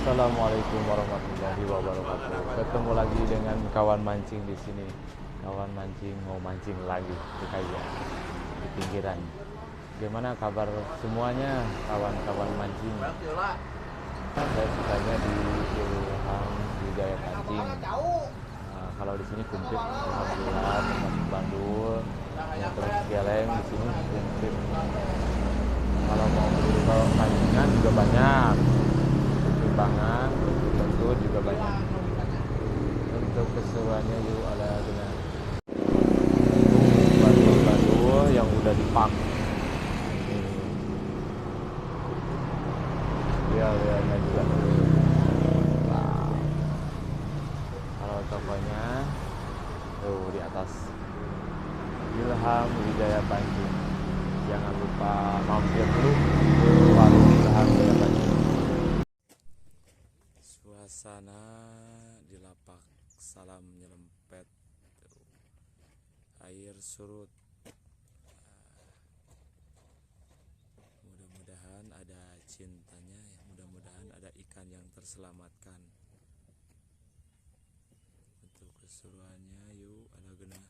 Assalamualaikum warahmatullahi wabarakatuh. Ketemu lagi dengan kawan mancing di sini. Kawan mancing mau mancing lagi di kayak di pinggiran. Gimana kabar semuanya kawan-kawan mancing? Saya sukanya di Ilham Wijaya Pancing. Nah, kalau di sini kumpit alhamdulillah termasuk bandul. Yang terus geleng di sini kumpit. Kalau mau beli pancingan juga banyak. Timbangan, tentu juga banyak. Untuk keseruannya yuk ada dengan bandul-bandul yang udah dipak. Lihat juga. Nah, kalau tokonya tuh di atas Ilham Wijaya Pancing. Jangan lupa mampir dulu ke warung Ilham Wijaya Pancing. Suasana di lapak salam nyelempet, air surut. Mudah-mudahan ada cintanya ya, mudah-mudahan ada ikan yang terselamatkan. Untuk keseruannya yuk ada gena.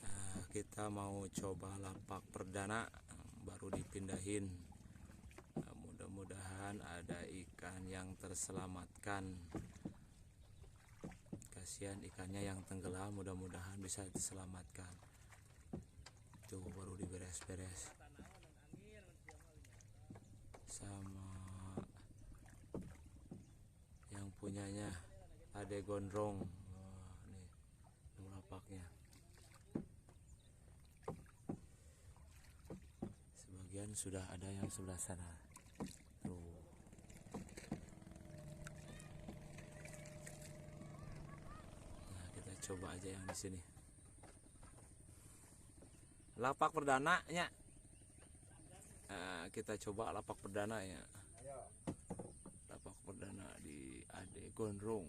Nah, kita mau coba lapak perdana baru dipindahin. Nah, mudah-mudahan ada ikan yang terselamatkan. Kasihan ikannya yang tenggelam, mudah-mudahan bisa diselamatkan. Tuh baru diberes-beres sama yang punyanya Ade Gondrong. Nih lapaknya. Sebagian sudah ada yang sebelah sana. Tuh. Nah, kita coba aja yang di sini. Lapak perdananya. Nah, kita coba lapak perdana ya. Lapak perdana di Ade Gondrong.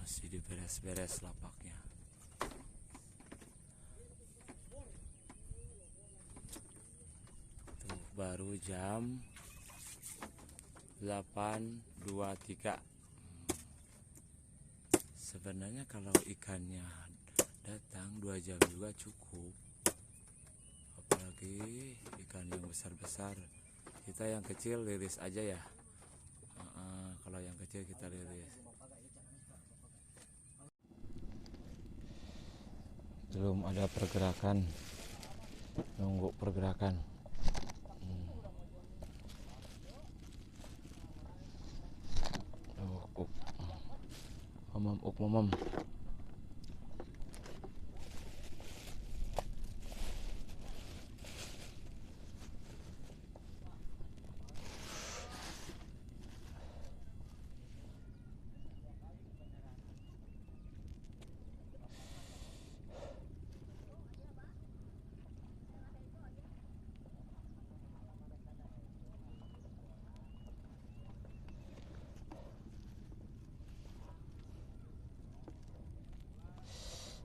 Masih diberes-beres lapaknya. Tuh baru jam 8.23. Sebenarnya kalau ikannya datang 2 jam juga cukup, apalagi ikan yang besar-besar. Kita yang kecil liris aja ya. Kalau yang kecil kita liris. Belum ada pergerakan, nunggu pergerakan. Mamam.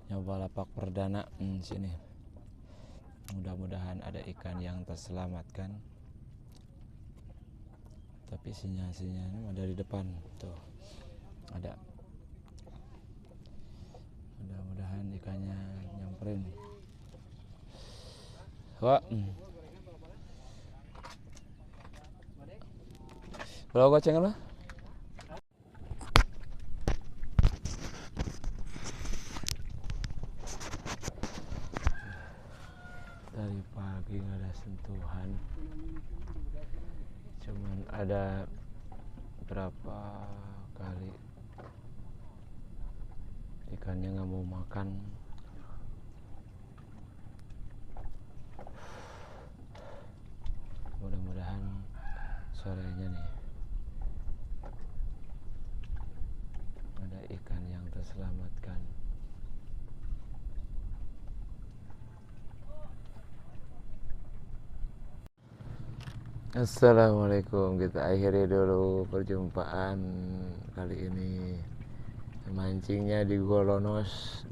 Nyoba lapak perdana sini. Mudah-mudahan ada ikan yang terselamatkan. Tapi sinyal-sinyalnya ada di depan tuh. Ada. Mudah-mudahan ikannya nyamperin. Wah. Kalau gocengan lah. Dari pagi nggak ada sentuhan, cuman ada berapa kali ikannya nggak mau makan. Mudah-mudahan sorenya nih ada ikan yang terselamatkan. Assalamualaikum, kita akhiri dulu perjumpaan kali ini. Mancingnya di Golonos,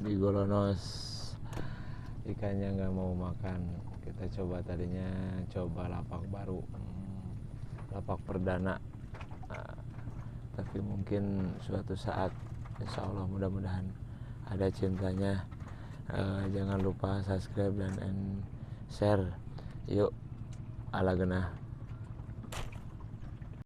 ikannya nggak mau makan. Kita coba lapak baru, lapak perdana. Tapi mungkin suatu saat, insya Allah mudah-mudahan ada cintanya. Jangan lupa subscribe dan share. Yuk, ala genah.